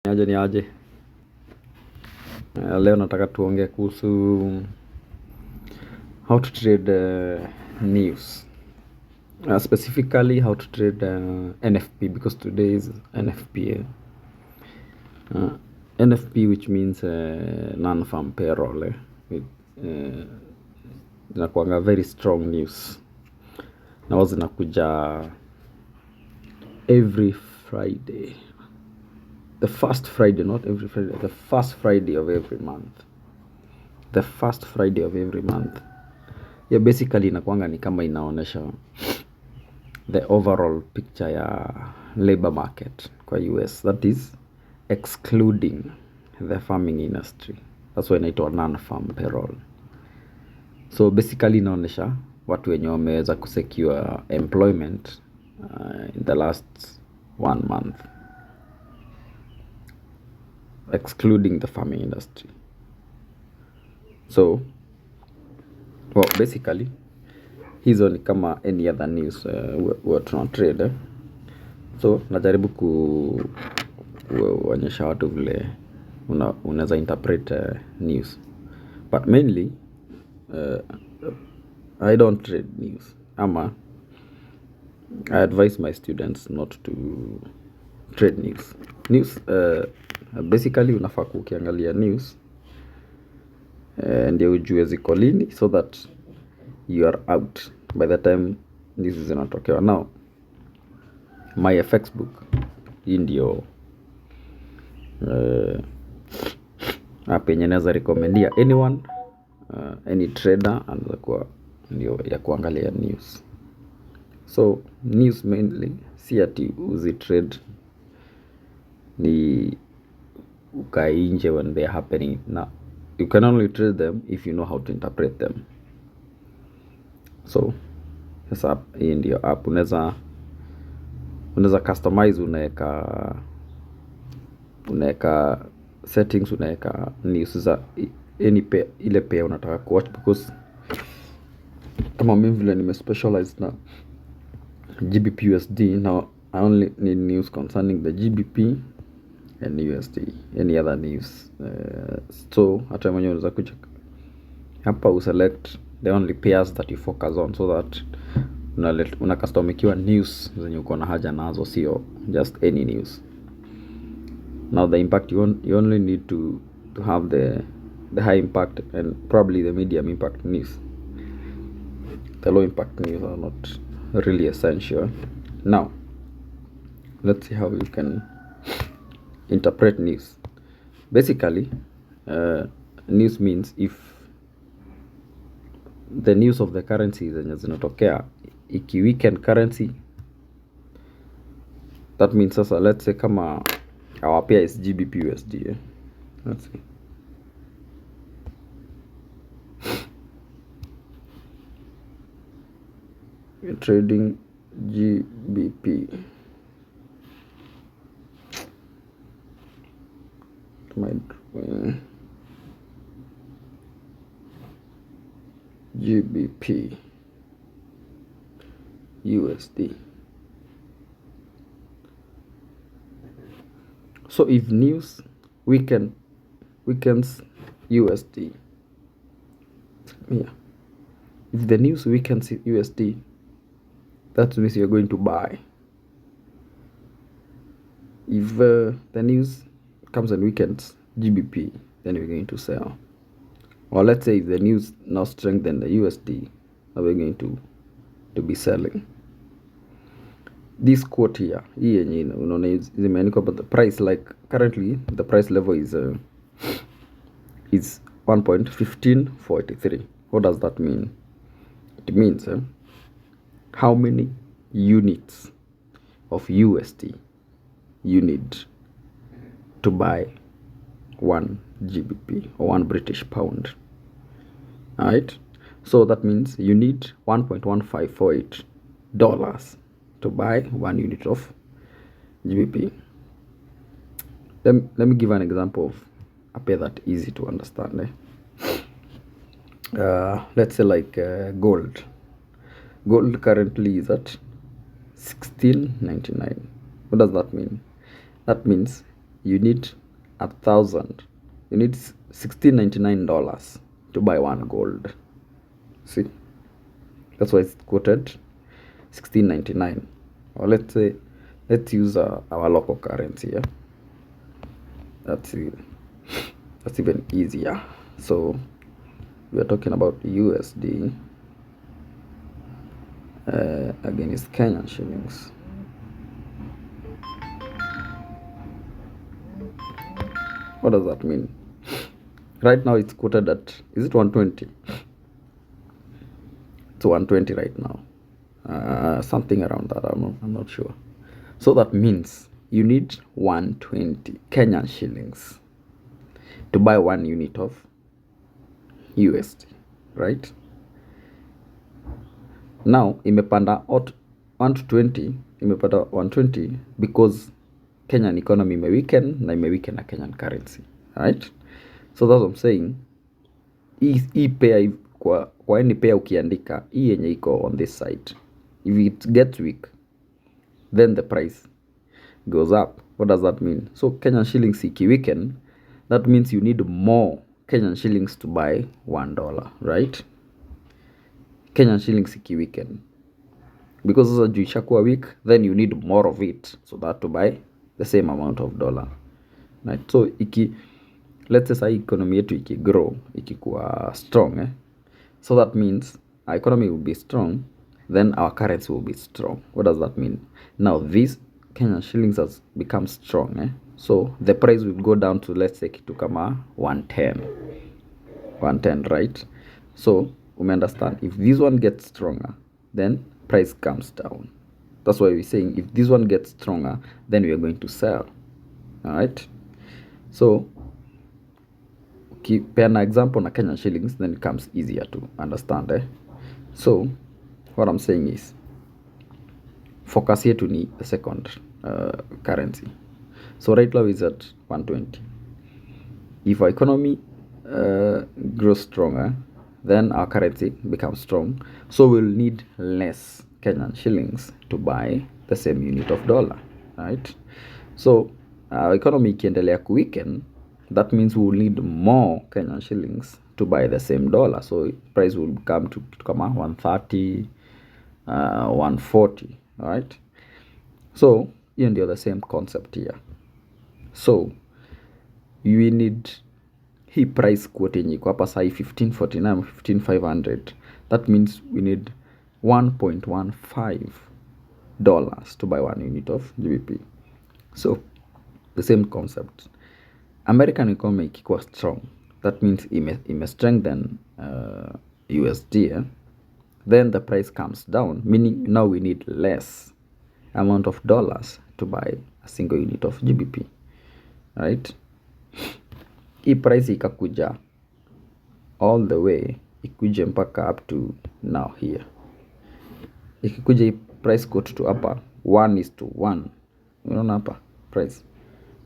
Ni aje. Leo nataka tuongee kuhusu how to trade news. Specifically how to trade NFP, because today is NFP. NFP, which means non-farm payroll. Zinakuanga very strong news. Na zinakuja every Friday. The first Friday, not every Friday, the first Friday of every month. The first Friday of every month. Yeah, basically inakuanga ni kama inaonesha the overall picture ya labor market kwa US. That is excluding the farming industry. That's why inaitwa non-farm payroll. So basically inaonesha watu wenye wameweza kusecure employment in the last 1 month, excluding the farming industry. So basically hizo ni kama any other news tuna trade. So najaribu kuonyesha watu vile unaweza interpret news, but mainly I don't trade news. I advise my students not to trade news. Basically unafaa ukiangalia news ndio ujue ziko lini, so that you are out by the time news zinatokea. Now my FX book, hii ndio app yenye naweza recomendia anyone, any trader anaweza kuwa ndio ya kuangalia news. So news mainly si ati uzi trade, ni ukae nje when they are happening. Now you can only trade them if you know how to interpret them. So sasa hii ndio app unaweza customize, unaweka settings, unaweka news za any pair, ile pair unataka kuwatch, because kama mimi vile nime specialize na GBP USD, now I only need news concerning the GBP and USD, any other news. So hata mwenyewe unaweza kuja hapa uselect the only pairs that you focus on, so that una customikiwa news zenye uko na haja nazo, sio just any news. Now the impact, you only need to have the high impact and probably the medium impact news. The low impact news are not really essential. Now let's see how you can interpret news. Basically news means if the news of the currency zenye zinatokea iki weekend currency, that means sasa let's say kama our pair is GBP USD. Let's see. We're trading GBP. GBP USD. So if news weekends USD, if the news weekends USD, that means you're going to buy. If the news comes on weekends GBP, then you're going to sell. Or let's say if the news now strengthen the USD, now we're going to be selling. This quote here, hii yenye unaona zimeandikwa, but the price, like currently the price level is 1.15483. What does that mean? It means how many units of USD you need to buy 1 GBP or 1 British pound. Alright, so that means you need $1.1548 to buy 1 unit of GBP. Let me give an example of a pair that easy to understand. Let's say like gold. Gold currently is at $16.99. What does that mean? That means you need $16.99 to buy one gold. See, that's why it's quoted $16.99. Or let's use our local currency. Yeah, that's even easier. So we are talking about USD against Kenyan shillings. What does that mean? Right now it's quoted at, is it 120? It's 120 right now. Something around that. I'm not sure. So that means you need 120 Kenyan shillings to buy 1 unit of USD, right? Now imepanda 1 to 20, imepanda 120 because Kenyan economy imeweaken na imeweaken na Kenyan currency, right? So that's what I'm saying. Hii pair kwa any pair ukiandika hii yenye iko on this side, if it gets weak, then the price goes up. What does that mean? So Kenyan shillings ikiweaken, that means you need more Kenyan shillings to buy $1, right? Kenyan shillings ikiweaken, because sasa juu ishakuwa weak, then you need more of it so that to buy the same amount of dollar, right? So let's say sai economy yetu ikigrow, ikikuwa strong, so that means our economy will be strong, then our currency will be strong. What does that mean? Now this Kenyan shillings has become strong, so the price will go down to, let's say, kitu kama 110, right? So we understand, if this one gets stronger, then price comes down. That's why we're saying if this one gets stronger, then we are going to sell. All right, so keep an example na Kenyan shillings, then it becomes easier to understand. So what I'm saying is, focus here to need the second currency. So right now is at 120. If our economy grows stronger, then our currency becomes strong, so we'll need less Kenyan shillings to buy the same unit of dollar, right? So our economy ikiendelea kuweaken, that means we will need more Kenyan shillings to buy the same dollar, so price will come to kama 130, 140, right? So hiyo ndio the same concept here. So we need hii price quote yenye iko hapa sai 1549, 15500, that means we need $1.15 to buy 1 unit of GBP. So the same concept, American economy ikikuwa strong, that means ime strengthen USD, then the price comes down, meaning now we need less amount of dollars to buy a single unit of GBP, right? Hii price ikakuja all the way, ikuje mpaka up to now here, ikikuja hii price quote to hapa 1:1, unaona hapa price.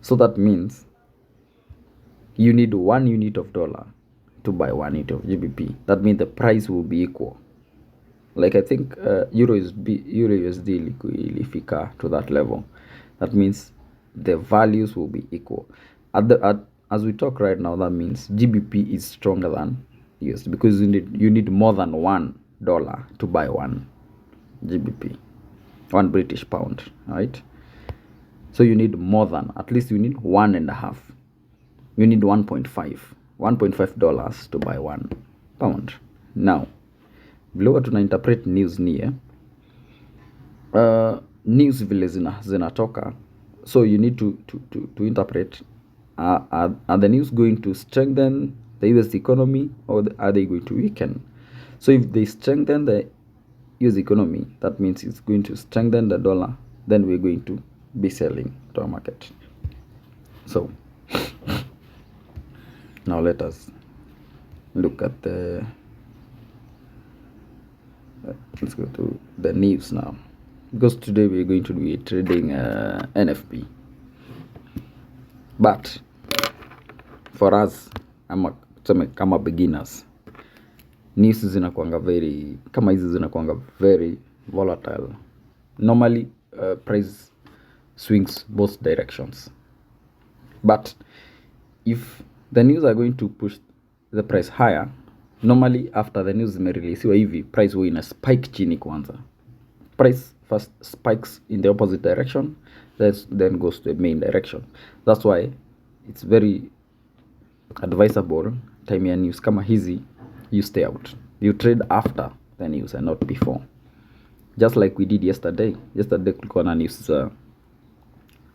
So that means you need 1 unit of dollar to buy 1 unit of GBP. That means the price will be equal. Like I think Euro USD ilifika to that level. That means the values will be equal. As we talk right now, that means GBP is stronger than USD because you need more than $1 to buy 1 GBP, 1 British pound, right? So you need more than, at least you need 1.5. You need $1.5 to buy 1 pound. Now, vile tuna interpret news ni news vile zinatoka, so you need to interpret, are the news going to strengthen the US economy or are they going to weaken? So if they strengthen the US economy, that means it's going to strengthen the dollar, then we're going to be selling to our market. So now let us look at the let's go to the news now, because today we're going to be trading NFP. But for us, kama beginners, news zinakuanga very, kama hizi zinakuanga very volatile. Normally price swings both directions. But if the news are going to push the price higher, normally after the news imereleasiwa hivi, price huwa ina spike chini kwanza. Price first spikes in the opposite direction, then goes to the main direction. That's why it's very advisable time ya news kama hizi, you stay out. You trade after the news and not before. Just like we did yesterday. Yesterday kulikuwa na news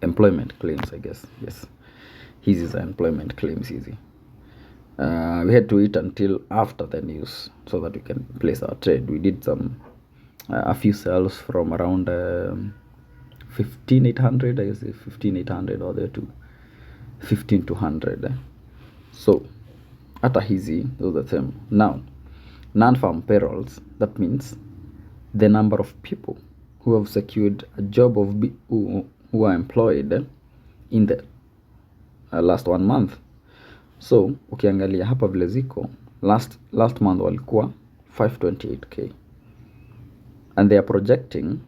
employment claims, I guess. Yes. Hizi za employment claims hizi. We had to wait until after the news so that we can place our trade. We did some a few sales from around 15,800, I guess 15,800 all the way to 15,200. So hata hizi those are the same. Now non-farm payrolls, that means the number of people who have secured a job of who are employed in the last 1 month. So ukiangalia hapa vile ziko last month walikuwa 528k and they are projecting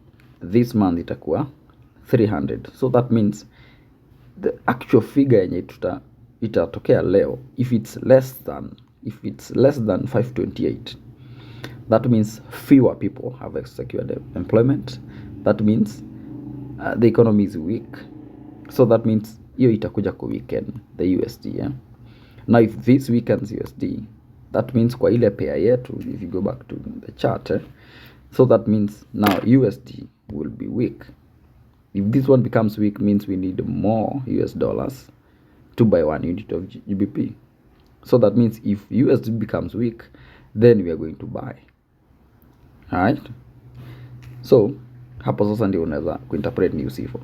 this month itakuwa 300. So that means the actual figure yenye itatokea leo, if it's less than 528, that means fewer people have secured employment. That means the economy is weak. So that means hiyo itakuja ku weaken the USD, yeah? Now if this weakens USD, that means kwa ile pair yetu, if you go back to the chart, so that means now USD will be weak. If this one becomes weak, means we need more US dollars to buy 1 unit of GBP. So that means if USD becomes weak, then we are going to buy. Alright? So hapo sasa ndio unaweza kuinterpret news hivyo.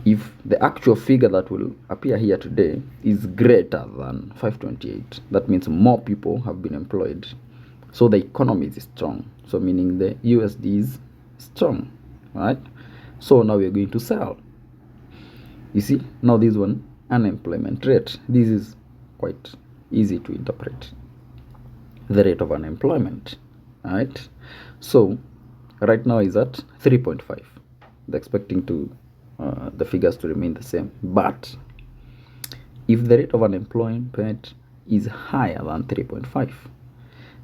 If the actual figure that will appear here today is greater than 528, that means more people have been employed. So the economy is strong. So meaning the USD is strong, right? So now we're going to sell. You see, now this one, unemployment rate. This is quite easy to interpret. The rate of unemployment, right? So right now is at 3.5. They're expecting to the figures to remain the same. But if the rate of unemployment is higher than 3.5,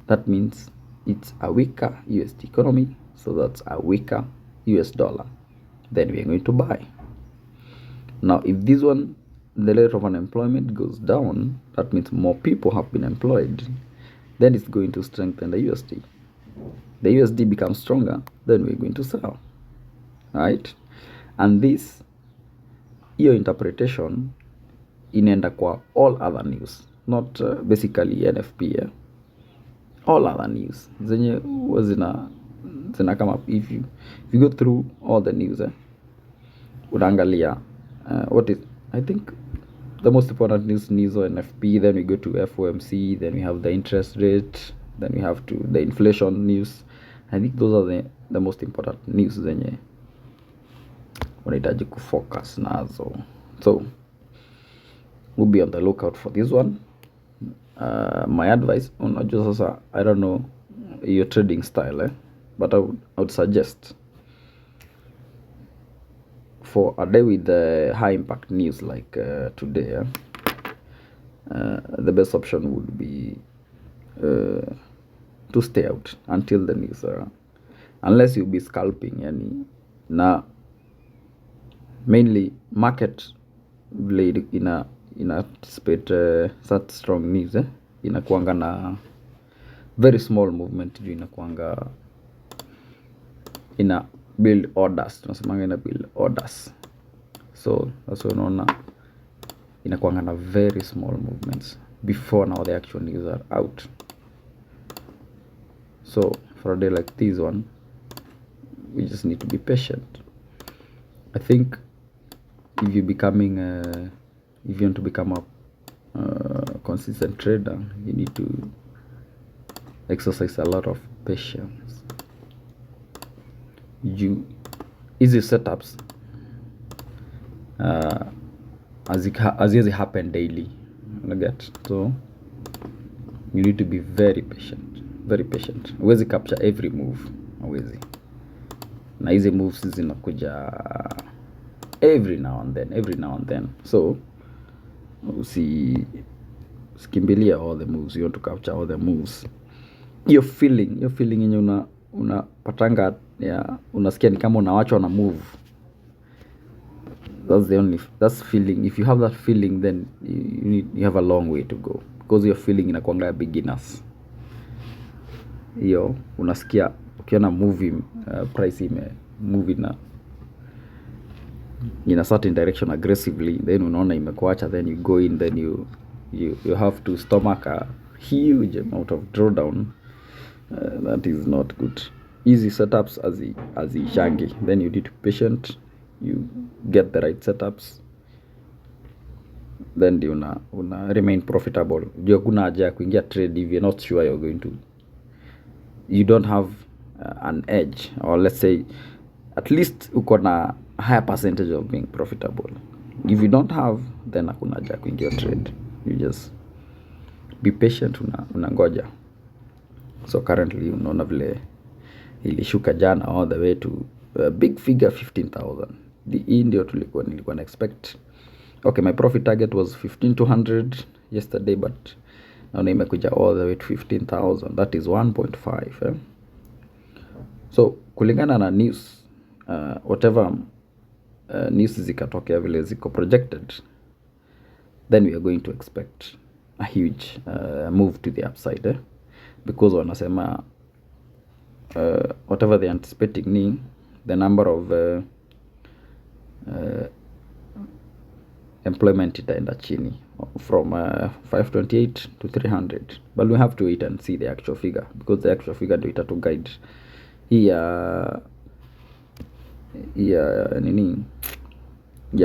that means it's a weaker USD economy. So that's a weaker US dollar. Then we are going to buy. Now, if this one, the rate of unemployment goes down, that means more people have been employed. Then it's going to strengthen the USD. The USD becomes stronger, then we're going to sell. Right? And this, hiyo interpretation inaenda kwa all other news, not basically NFP, yeah? All other news zenye huwa zina come up. If you go through all the news, unaangalia what is, I think the most important news on NFP, then we go to FOMC, then we have the interest rate, then we have to the inflation news. I think those are the most important news zenye unahitaji kufocus nazo. So we'll be on the lookout for this one. My advice, unajua sasa, I don't know your trading style, but I would suggest for a day with the high impact news like today, the best option would be to stay out until the news, unless you'll be scalping, yani. Na mainly market vile ina anticipate such strong news, inakuanga na very small movement, juu inakuanga ina build orders, tunasemanga ina build orders. So that's why unaona inakuanga na very small movements before now the actual news are out. So for a day like this one, we just need to be patient. I think if you want to become a consistent trader, you need to exercise a lot of patience. Easy setups as they happen daily, so you need to be very patient. Huwezi capture every move, huwezi. Na hizi moves zinakuja every now and then. So usikimbilia all the moves. You want to capture all the moves. Your feeling yenye unapatanga ya unasikia ni kama unawachwa na move. That's feeling. If you have that feeling, then you have a long way to go, because your feeling inakuanga beginners. Hiyo unasikia ukiona movie price movie in a certain direction aggressively, then unaona imekuacha, then you go in, then you have to stomach a huge amount of drawdown. That is not good. Easy setups as shangi, then you need to be patient, you get the right setups, then una remain profitable. Jua kuna haja ya kuingia trade if you're not sure you don't have an edge, or let's say at least uko na a higher percentage of being profitable. If you don't have, then hakuna haja ya kuingia trade. You just be patient, unangoja. So currently unaona vile ilishuka jana all the way to big figure 15,000. Hii ndio nilikuwa na expect. Okay, my profit target was 15,200 yesterday, but naona imekuja all the way to 15,000. That is 1.5. So kulingana na news, whatever news zikatokea vile ziko projected, then we are going to expect a huge move to the upside, because wanasema whatever they anticipating ni the number of employment itaenda chini from 528 to 300, but we have to wait and see the actual figure, because the actual figure ndio itatu guide hii ya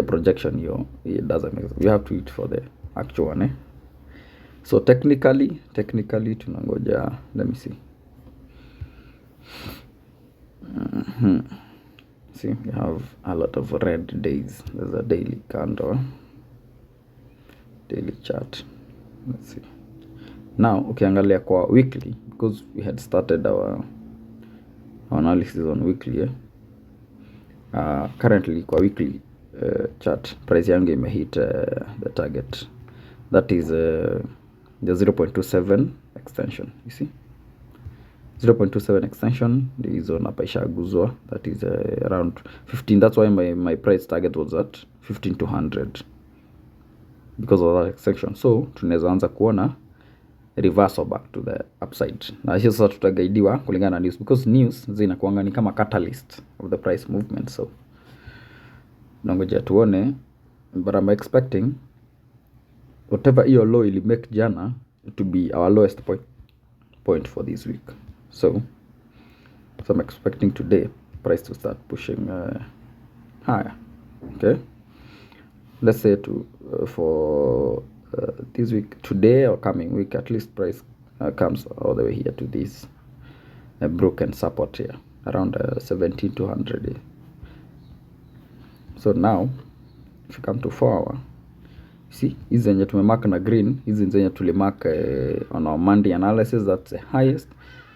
projection. Hiyo it doesn't make sense. We have to wait for the actual one. So technically tunangoja, let me see. See, we have a lot of red days. There's a daily candle, daily chart. Let's see. Now ukiangalia kwa weekly, because we had started our analysis on weekly, currently kwa weekly chart price yangu imehit the target. That is the 0.27 extension. You see, 0.27 extension is on apaisha guzwa. That is around 15. That's why my price target was at 15,200, because of that extension. So tunaweza anza kuona reversal back to the upside. Na hiyo sasa tutagaidiwa kulingana na news, because news zinakuanga ni kama catalyst of the price movement. So nangoja tuone, but I'm expecting whatever your low ili make jana to be our lowest point for this week. So I'm expecting today price to start pushing higher. Okay, let's say for this week, today or coming week, at least price comes all the way here to this broken support here around 17,200. So now if you come to 4 hour, see, hizi zenye tumemark na green, hizi zenye tulimark on our Monday analysis, that's the highest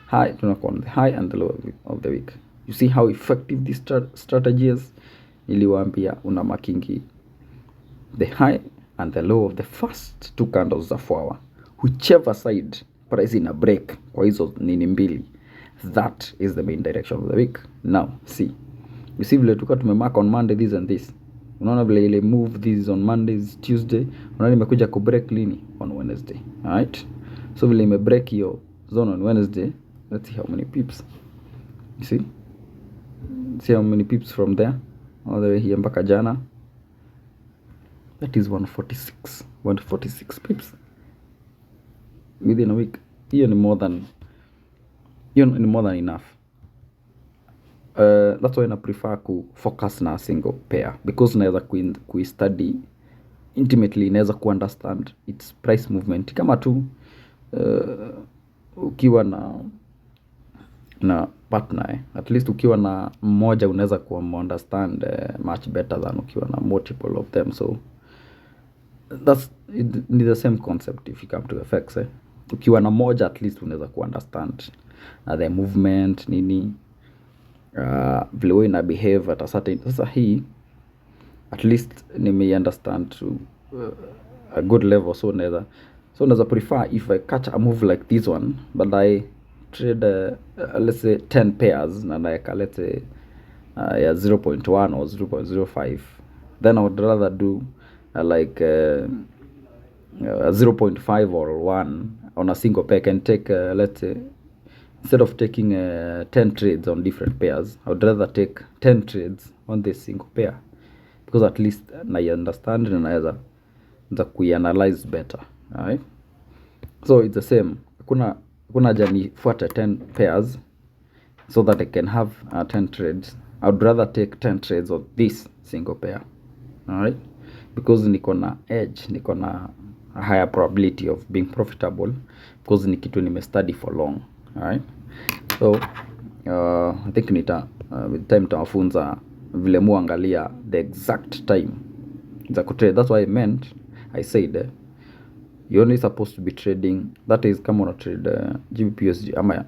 high, tunakuwa on the high and the low of the week. You see how effective this strategy is. Niliwaambia una markingi the high and the low of the first two candles za 4 hour, whichever side price in a break kwa hizo nini mbili, that is the main direction of the week. Now see, you see vile tuka tumemark on Monday this and this, unaona vile ile move this on Mondays, Tuesday, unaona imekuja ku break lini on Wednesday. Alright, so vile ime break hiyo zone on Wednesday, let's see how many pips. You see how many pips from there all the way here mpaka jana. That is 146 pips within a week. Hiyo ni more than enough. That's why I prefer ku focus na single pair, because naweza study intimately, naweza ku understand its price movement. Kama tu ukiwa na partner, at least ukiwa na mmoja unaweza ku understand much better than ukiwa na multiple of them. So that's the same concept if you come to FX. Ukiwa na moja, at least unaweza ku understand the movement nini, vile ina behave at a certain. Sasa hii at least nime understand to a good level. So unaweza prefer if I catch a move like this one but I trade let's say 10 pairs na naeka let's say ya 0.1 or 0.05, then I would rather do like 0.5 or 1 on a single pair. I can take let's say instead of taking 10 trades on different pairs, I would rather take 10 trades on this single pair because at least na understand na naweza kuianalyze better. Alright, so it's the same. Kuna haja nifuate 10 pairs so that I can have 10 trades. I would rather take 10 trades of this single pair. Alright, because niko na edge, niko na a higher probability of being profitable because ni kitu nimestudy for long. Alright, so I think with time tawafunza vile muangalia the exact time za kutrade. That's why I said you're only supposed to be trading, that is kama una trade GBP ama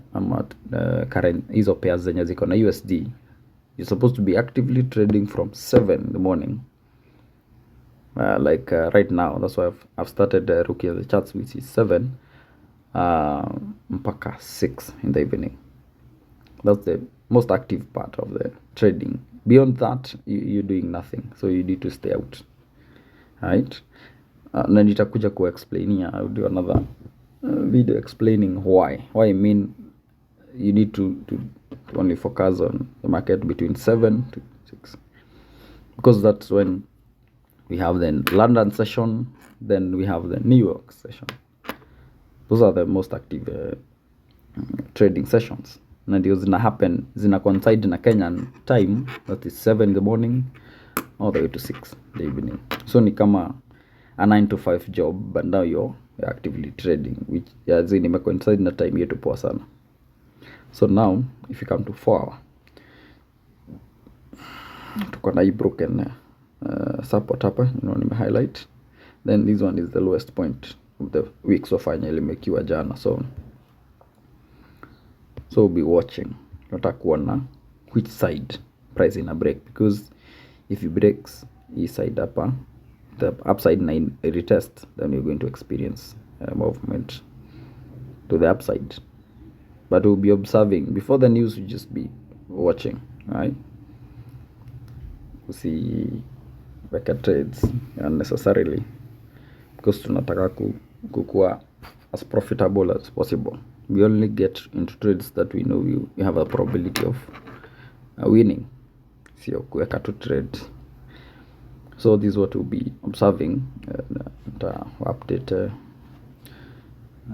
current hizo pairs zenye ziko na USD, you're supposed to be actively trading from 7 in the morning like right now. That's why I've started looking at the charts, which is 7 mpaka 6 in the evening. That's the most active part of the trading. Beyond that, you're doing nothing, so you need to stay out. Right? Na nitakuja explainia, I'll do another video explaining why I mean you need to only focus on the market between 7 to 6, because that's when we have the London session, then we have the New York session. Those are the most active trading sessions, na ndio zina coincide na Kenyan time, that is 7 in the morning all the way to 6 in the evening. So ni kama a 9 to 5 job, but now you're actively trading, which coincide na time yetu poa sana. So now if you come to 4 hour, tuko na hii broken support hapa, nime highlight, then this one is the lowest point of the week so far, ilimekiwa jana. So be watching, nataka kuona which side price ina break, because if it breaks hii side hapa, the upside na retest, then you're going to experience movement to the upside. But we'll be observing before the news, will just be watching, right? See weka trades unnecessarily, because tunataka kukua as profitable as possible. We only get into trades that we know we have a probability of winning, sio kuweka tu trade. So this is what we'll be observing and update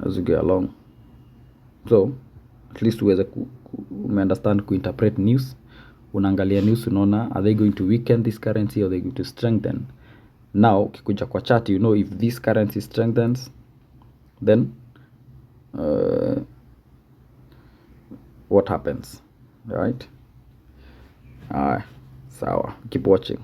as we go along. So at least uweze understand interpret news. Unaangalia news, unaona are they going to weaken this currency or are they going to strengthen? Now ukikuja kwa chart, you know if this currency strengthens, then what happens, right? Sawa, keep watching.